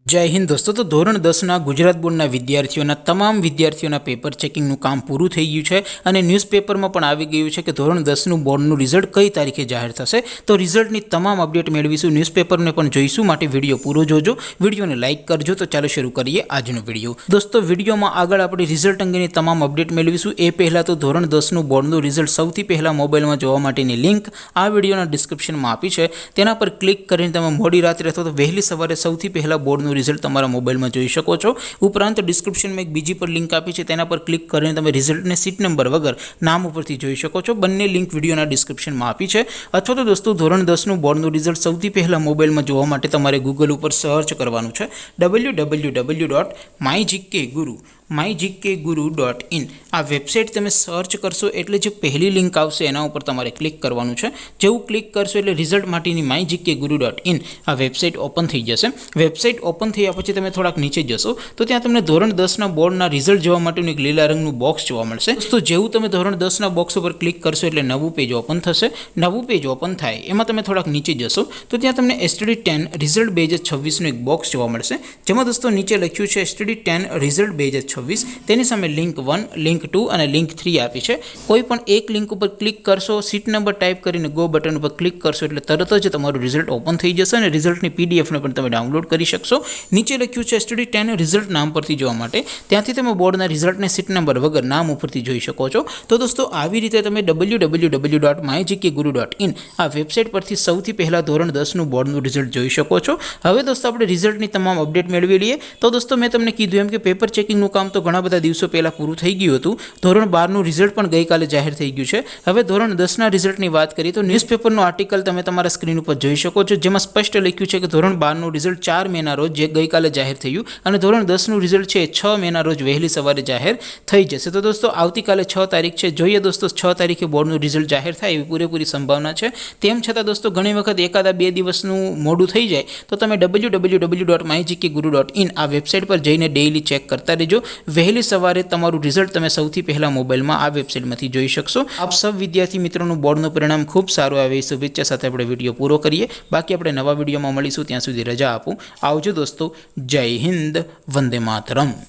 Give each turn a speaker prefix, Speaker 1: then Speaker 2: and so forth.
Speaker 1: जय हिंद दोस्तों। तो धोरण 10 गुजरात बोर्डना विद्यार्थीओना तमाम विद्यार्थीओना पेपर चेकिंगनुं काम पूरुं थई गयुं छे अने न्यूज़पेपरमां पण आवी गयुं छे के धोरण 10नुं बोर्डनुं रिजल्ट कई तारीखे जाहेर थशे। तो रिजल्टनी तमाम अपडेट मेळवीशुं, न्यूज़पेपरने पण जोईशुं, माटे विडियो पूरो जोजो, विडियोने लाइक करजो। तो चालो शुरू करीए आजनो विडियो। दोस्तों विडियोमां आगळ आपणे रिजल्ट अंगेनी तमाम अपडेट मेळवीशुं। ए पहेला तो धोरण 10नुं बोर्डनुं रिजल्ट सौथी पहेला मोबाइलमां जोवा माटेनी लिंक आ विडियोना डिस्क्रिप्शनमां आपी छे, तेना पर क्लिक करीने तमे मोडी रात्रे अथवा तो वहेली सवारे सौथी पहेला बोर्डनुं रिजल्ट तमारा मोबाइल में जोई शको छो। उपरांत डिस्क्रिप्शन में एक बीजी पर लिंक आपी छे, तेना पर क्लिक करीने तमे रिजल्ट ने सीट नंबर वगर नाम उपरथी जोई शको छो। बंने लिंक विडियोना डिस्क्रिप्शन में आपी छे। अथवा तो दोस्तों धोरण 10नुं बोर्डनुं रिजल्ट सौथी पहेला मोबाइल में जोवा माटे तमारे गूगल पर सर्च करवानुं छे www.mygkguru.in आ वेबसाइट तमे सर्च करशो एटले जे पहली लिंक आवशे एना उपर तमारे क्लिक करवानुं छे। जेवुं क्लिक करशो एटले रिजल्ट माटेनी mygkguru.in आ वेबसाइट ओपन थई जशे। वेबसाइट ओपन थया पछी तमे थोड़ाक नीचे जशो तो त्यां तमने धोरण 10 बोर्डना रिजल्ट जोवा माटेनुं एक लीला रंगनुं बॉक्स जोवा मळशे। दोस्तों जेवुं तमे धोरण 10 बॉक्स पर क्लिक करशो एटले नवुं पेज ओपन थशे। नवुं पेज ओपन थाय एमां तमे थोड़ाक नीचे जशो तो त्यां तमने STD 10 रिजल्ट 2026 नुं एक बॉक्स जोवा मळशे, जेमां दोस्तों नीचे लख्युं छे STD 10 रिजल्ट 2026। तेनी सामे लिंक 1, लिंक 2 અને लिंक 3 आपी छे। कोई पण एक लिंक पर क्लिक करशो, सीट नंबर टाइप करीने गो बटन पर क्लिक करशो एटले तरत ज तमारुं रिजल्ट ओपन थई जशे अने रिजल्टनी PDF ने पण तमे डाउनलॉड करी शकशो। नीचे लख्युं छे STD 10 रिजल्ट नाम परथी जोवा माटे, त्यांथी तमे बोर्डना रिजल्टने सीट नंबर वगर नाम उपरथी जोई शको छो। तो दोस्तों आवी रीते तमे www.mygkguru.in आ वेबसाइट परथी सौथी पहेला धोरण 10 नुं बोर्डनुं रिजल्ट जोई शको छो। हवे दोस्तों आपणे रिजल्टनी तमाम अपडेट मेळवी लईए। तो दोस्तों मैं तमने कीधुं एम के पेपर चेकिंगनुं काम तो घणा बधा दिवसों पहेला पूरुं थई गयुं हतुं। धोरण 12 नुं रिजल्ट पण गईकाले जाहेर थई गयुं छे। हवे धोरण 10 ना रिजल्टनी वात करीए तो न्यूज़पेपरनुं आर्टिकल तमे तमारा स्क्रीन पर जोई शको छो, जेमां स्पष्ट लख्युं छे के धोरण 12 नुं रिजल्ट 4 मे ना रोज जे गईकाले जाहेर थयुं अने धोरण 10 नुं रिजल्ट छे 6 मे ना रोज वहेली सवारे जाहेर थई जशे। तो दोस्तों आवतीकाले 6 तारीख छे, जोईए दोस्तों 6 तारीखे बोर्डनुं रिजल्ट जाहेर थाय एवी पूरेपूरी संभावना छे। तेम छतां दोस्तों घणी वखत एकादा 2 दिवसनुं मोडुं थई जाय तो तमे www.mygkguru.in आ वेबसाइट पर जईने डेली चेक करता रहेजो। वहेली सवारे तमारुं रिजल्ट तमे सौथी पहेला मोबाइल में आ वेबसाइट में जोई शकशो। आप सब विद्यार्थी मित्रों बोर्डनुं परिणाम खूब सारूं आवे एवी शुभेच्छा साथे आपणे विडियो पूरो करीए। बाकी आपणे नवा विडियोमां मळीशुं, त्यां सुधी रजा आपो। आवजो दोस्तों। जय हिंद, वंदे मातरम।